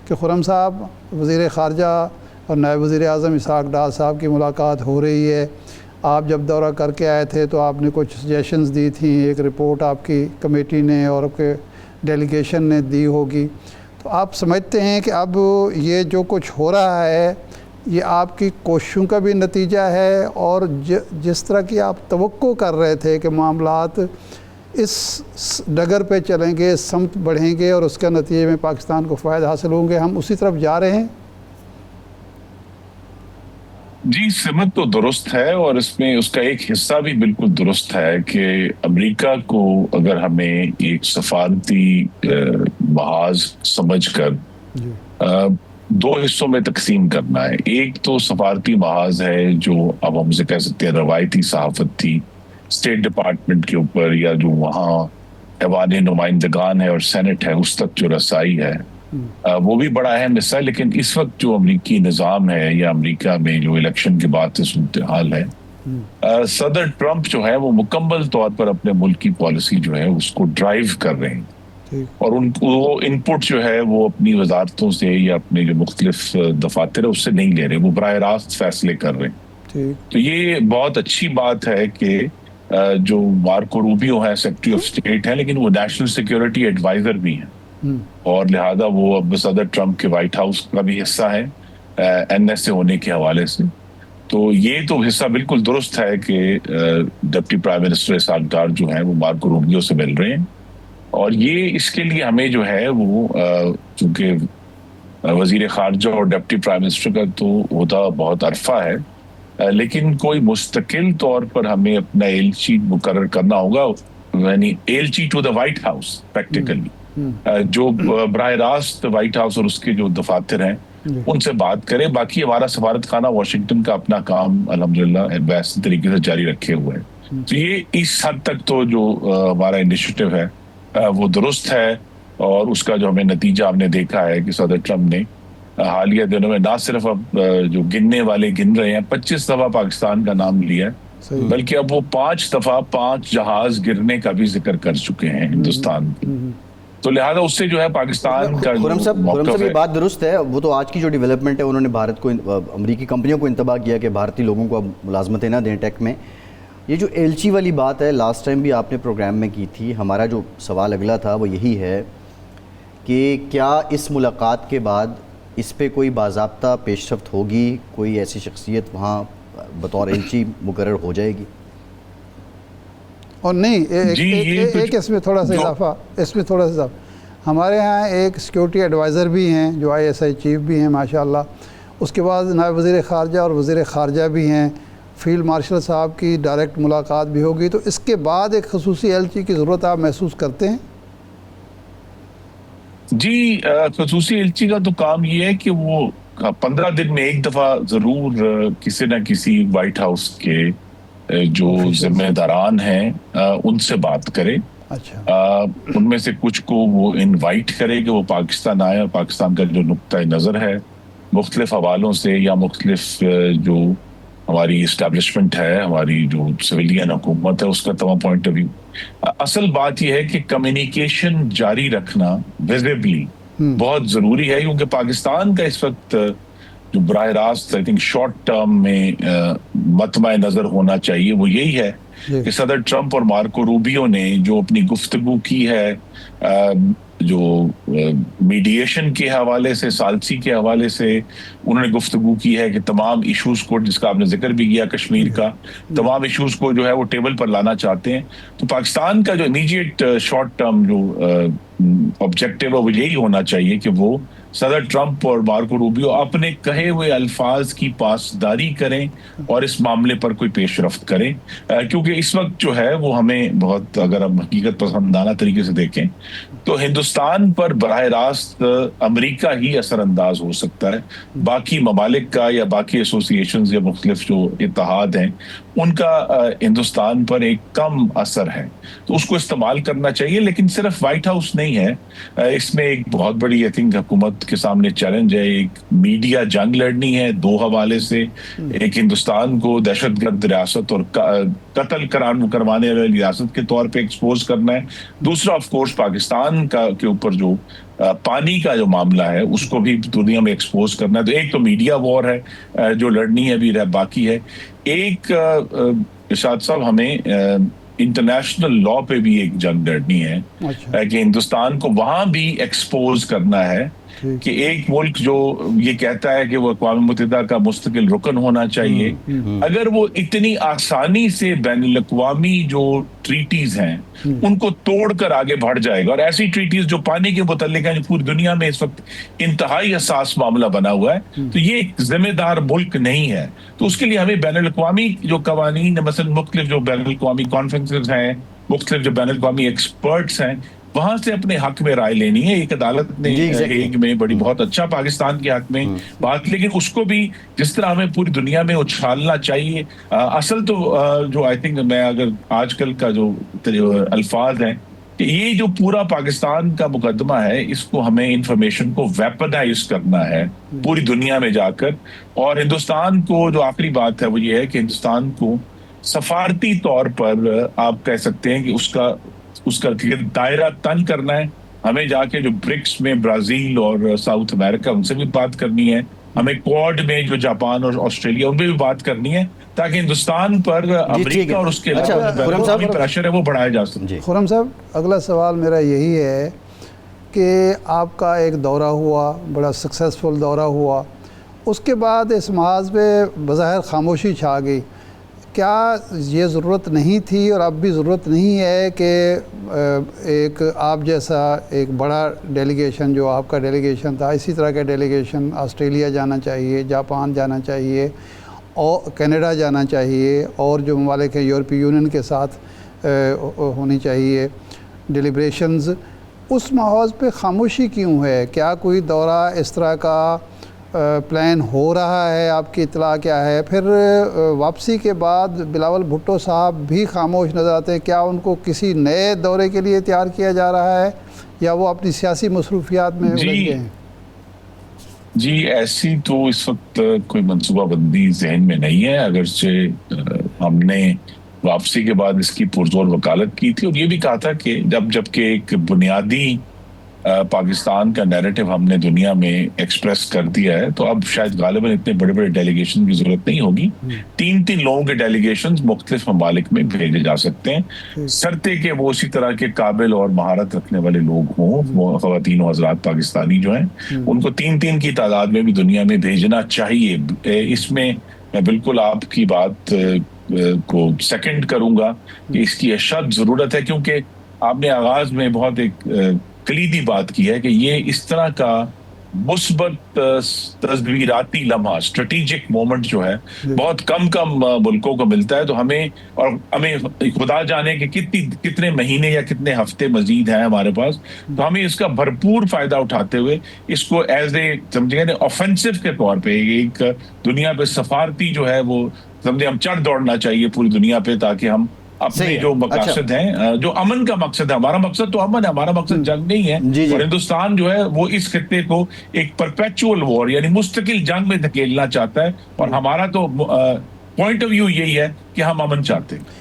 कि खुर्रम साहब, वज़ीर ख़ारजा और नायब वज़ीर आज़म इसहाक़ डार साहब की मुलाकात हो रही है। आप जब दौरा करके आए थे तो आपने कुछ सजेशंस दी थी, एक रिपोर्ट आपकी कमेटी ने और आपके डेलीगेशन ने दी होगी। तो आप समझते हैं कि अब ये जो कुछ हो रहा है ये आपकी कोशिशों का भी नतीजा है, और जिस तरह की आप तवक्को कर रहे थे कि मामलात इस डगर पे चलेंगे, समत बढ़ेंगे और उसके नतीजे में पाकिस्तान को फ़ायदा हासिल होंगे, हम उसी तरफ जा रहे हैं? जी, सिमत तो दुरुस्त है, और इसमें उसका एक हिस्सा भी बिल्कुल दुरुस्त है कि अमेरिका को अगर हमें एक सफारती महाज समझकर दो हिस्सों में तकसीम करना है। एक तो सफारती महाज है जो अब हम उसे कह सकते हैं रवायती सहाफत थी, स्टेट डिपार्टमेंट के ऊपर, या जो वहाँ ऐवान नुमाइंदगान है और सेनेट है उस तक जो रसाई है, वो भी बड़ा अहम हिस्सा है। लेकिन इस वक्त जो अमरीकी निज़ाम है या अमेरिका में जो इलेक्शन के बाद से सूरत हाल है, सदर ट्रंप जो है वो मुकम्मल तौर पर अपने मुल्क की पॉलिसी जो है उसको ड्राइव कर रहे हैं, और उनको इनपुट जो है वो अपनी वजारतों से या अपने जो मुख्तलिफ दफातर है उससे नहीं ले रहे, वो बराह रास्त फैसले कर रहे हैं। तो ये बहुत अच्छी बात है कि जो मार्को रूबियो है सेक्रेटरी ऑफ स्टेट है, लेकिन वो नेशनल सिक्योरिटी एडवाइजर भी हैं, और लिहाजा वो अब सदर ट्रंप के व्हाइट हाउस का भी हिस्सा है NSA होने के हवाले से। तो ये तो हिस्सा बिल्कुल दुरुस्त है कि डिप्टी प्राइम मिनिस्टर इसहाक़ डार जो है वो मार्को रूबियो से मिल रहे हैं, और ये इसके लिए हमें जो है वो चूंकि वजीर खारजा और डिप्टी प्राइम मिनिस्टर का तो होता बहुत अरफा है, लेकिन कोई मुस्तकिल तौर पर हमें अपना एलची मुकर्रर करना होगा, यानी एलची to the White House practically, जो बराह रास्त व्हाइट हाउस और उसके जो दफातर हैं उनसे बात करें। बाकी हमारा सफारत खाना वाशिंगटन का अपना काम अल्हम्दुलिल्लाह वैसे तरीके से जारी रखे हुए है। तो ये इस हद तक तो जो हमारा इनिशिएटिव है वो दुरुस्त है, और उसका जो हमें नतीजा हमने देखा है कि सदर ट्रंप ने हालिया दिनों में ना सिर्फ अब जो गिनने वाले गिन रहे हैं, 25 दफा पाकिस्तान का नाम लिया है, बल्कि अब वो 5 दफा 5 जहाज गिरने का भी जिक्र कर चुके हैं हिंदुस्तान की। तो लिहाजा उससे जो है पाकिस्तान का खुर्रम साहब ये बात दुरुस्त है। वो तो आज की जो डेवलपमेंट है, उन्होंने भारत को, अमेरिकी कंपनियों को इंतबाह किया कि भारतीय लोगों को अब मुलाजमतें ना दें टेक में। ये जो एलची वाली बात है, लास्ट टाइम भी आपने प्रोग्राम में की थी। हमारा जो सवाल अगला था वो यही है कि क्या इस मुलाकात के बाद इस पे कोई बाज़ाब्ता पेशरफ्त होगी, कोई ऐसी शख्सियत वहाँ बतौर एलची मुकर्रर हो जाएगी? और नहीं, एक इसमें थोड़ा सा इजाफा, हमारे यहाँ एक सिक्योरिटी एडवाइज़र भी हैं जो ISI चीफ भी हैं माशाल्लाह। उसके बाद नायब वज़ीर ख़ारजा और वज़ीर ख़ारजा भी हैं, फील्ड मार्शल साहब की डायरेक्ट मुलाकात भी होगी। तो इसके बाद एक खसूसी एलची की ज़रूरत आप महसूस करते हैं? जी, खसूसी एलची का तो काम ये है कि वो 15 दिन में एक दफ़ा ज़रूर किसी न किसी व्हाइट हाउस के जो जिम्मेदारान हैं उनसे बात करे। अच्छा। उनमें से कुछ को वो इनवाइट करे कि वो पाकिस्तान आए, और पाकिस्तान का जो नुक्ता नज़र है मुख्तलिफ हवालों से या मुख्तलिफ जो हमारी इस्टेब्लिशमेंट है, हमारी जो सिविलियन हुकूमत है, उसका तमाम पॉइंट ऑफ व्यू। असल बात यह है कि कम्युनिकेशन जारी रखना विजिबली बहुत ज़रूरी है, क्योंकि पाकिस्तान का इस वक्त जो बराह रास्त आई थिंक शॉर्ट टर्म में मतमा नज़र होना चाहिए वो यही है कि सदर ट्रंप और मार्को रूबियो ने जो अपनी गुफ्तगू की है जो मीडिएशन के हवाले से, सालसी के हवाले से उन्होंने गुफ्तगू की है कि तमाम इश्यूज को, जिसका आपने जिक्र भी किया कश्मीर का, तमाम इश्यूज को जो है वो टेबल पर लाना चाहते हैं। तो पाकिस्तान का जो इमीडिएट शॉर्ट टर्म जो ऑब्जेक्टिव है वो यही होना चाहिए कि वो सदर ट्रंप और मार्को रूबियो अपने कहे हुए अल्फाज की पासदारी करें और इस मामले पर कोई पेशरफ्त करें, क्योंकि इस वक्त जो है वो हमें बहुत, अगर हम हकीकत पसंदाना तरीके से देखें तो हिंदुस्तान पर बराह रास्त अमेरिका ही असरअंदाज हो सकता है। बाकी ममालिक का या बाकी एसोसिएशंस या मुख्तलिफ जो इत्तेहाद हैं उनका हिंदुस्तान पर एक कम असर है, तो उसको इस्तेमाल करना चाहिए। लेकिन सिर्फ व्हाइट हाउस नहीं है, इसमें एक बहुत बड़ी आई थिंक हुकूमत के सामने चैलेंज है। एक मीडिया जंग लड़नी है दो हवाले से, एक हिंदुस्तान को दहशतगर्द रियासत और कत्ल करवाने वाली रियासत के तौर पे एक्सपोज करना है, दूसरा ऑफ कोर्स पाकिस्तान का के ऊपर जो पानी का जो मामला है उसको भी दुनिया में एक्सपोज करना है। तो एक तो मीडिया वॉर है जो लड़नी है, अभी बाकी है। एक इरशाद साहब, हमें इंटरनेशनल लॉ पे भी एक जंग लड़नी है। अच्छा। कि हिंदुस्तान को वहां भी एक्सपोज करना है कि एक मुल्क जो ये कहता है कि वो अक़वाम मुत्तहिदा का मुस्तकिल रुकन होना चाहिए, अगर वो इतनी आसानी से बैनुल अक़वामी जो ट्रीटीज हैं उनको तोड़कर आगे बढ़ जाएगा, और ऐसी ट्रीटीज जो पानी के मुतल्लिक हैं, जो पूरी दुनिया में इस वक्त इंतहाई हसास मामला बना हुआ है, तो ये एक जिम्मेदार मुल्क नहीं है। तो उसके लिए हमें बैनुल अक़वामी जो कवानीन, मसलन मुख्तलिफ जो बैनुल अक़वामी कॉन्फ्रेंसेस हैं, मुख्तलिफ जो बैनुल अक़वामी एक्सपर्ट्स हैं, वहां से अपने हक में राय लेनी है। एक अदालत ने हेग में बड़ी बहुत अच्छा पाकिस्तान के हक में बात, लेकिन उसको भी जिस तरह हमें पूरी दुनिया में उछालना चाहिए। असल तो जो आई थिंक, मैं अगर आजकल का जो अल्फाज हैं कि ये जो पूरा पाकिस्तान का मुकदमा है, इसको हमें इंफॉर्मेशन को वेपनाइज करना है पूरी दुनिया में जाकर। और हिंदुस्तान को जो आखिरी बात है वो ये है कि हिंदुस्तान को सफारती तौर पर आप कह सकते हैं कि उसका दायरा तन करना है। हमें जाके जो ब्रिक्स में ब्राजील और साउथ अमेरिका, उनसे भी बात करनी है। हमें क्वाड में जो जापान और ऑस्ट्रेलिया, उनमें भी बात करनी है, ताकि हिंदुस्तान पर अमेरिका और उसके अलावा प्रेशर है वो बढ़ाया जा सके। खुर्रम साहब, अगला सवाल मेरा यही है कि आपका एक दौरा हुआ, बड़ा सक्सेसफुल दौरा हुआ, उसके बाद इस महाज पे बज़ाहिर खामोशी छा गई। क्या ये ज़रूरत नहीं थी और अब भी ज़रूरत नहीं है कि एक आप जैसा एक बड़ा डेलीगेशन, जो आपका डेलीगेशन था, इसी तरह का डेलीगेशन ऑस्ट्रेलिया जाना चाहिए, जापान जाना चाहिए और कनाडा जाना चाहिए, और जो ममालिक हैं यूरोपीय यूनियन के साथ होनी चाहिए डिलिब्रेशंस। उस महौज पे खामोशी क्यों है? क्या कोई दौरा इस तरह का प्लान हो रहा है? आपकी इत्तला क्या है? फिर वापसी के बाद बिलावल भुट्टो साहब भी खामोश नज़र आते हैं। क्या उनको किसी नए दौरे के लिए तैयार किया जा रहा है या वो अपनी सियासी मसरूफियात में उलझ गए हैं? जी, ऐसी तो इस वक्त कोई मनसूबाबंदी जहन में नहीं है। अगरचे हमने वापसी के बाद इसकी पुरजोर वकालत की थी और ये भी कहा था कि जबकि एक बुनियादी पाकिस्तान का नैरेटिव हमने दुनिया में एक्सप्रेस कर दिया है, तो अब शायद गालिबन इतने बड़े बड़े डेलीगेशन की जरूरत नहीं होगी। 3-3 लोगों के डेलीगेशन मुख्तलिफ ममालिक में भेजे जा सकते हैं, शर्ते कि वो उसी तरह के काबिल और महारत रखने वाले लोग हों। वो ख़वातीन और हज़रात पाकिस्तानी जो हैं उनको 3-3 की तादाद में भी दुनिया में भेजना चाहिए। इसमें मैं बिल्कुल आपकी बात को सेकंड करूंगा कि इसकी अशद जरूरत है, क्योंकि आपने आगाज में बहुत एक कलीदी बात की है कि ये इस तरह का मुस्बत तस्वीराती लम्हा, स्ट्रेटेजिक मोमेंट जो है बहुत कम मुल्कों को मिलता है। तो हमें खुदा जाने के कितने महीने या कितने हफ्ते मजीद हैं हमारे पास, तो हमें इसका भरपूर फायदा उठाते हुए इसको एज ए समझेंगे ऑफेंसिव के तौर पे एक दुनिया पे सफारती जो है वो समझे हम चढ़ दौड़ना चाहिए पूरी दुनिया पे, ताकि हम अपने जो मकसद हैं, जो अमन का मकसद है, हमारा मकसद तो अमन है, हमारा मकसद जंग नहीं है। और हिंदुस्तान जो है वो इस खित्ते को एक परपेचुअल वॉर यानी मुस्तकिल जंग में धकेलना चाहता है, और हमारा तो पॉइंट ऑफ व्यू यही है कि हम अमन चाहते हैं।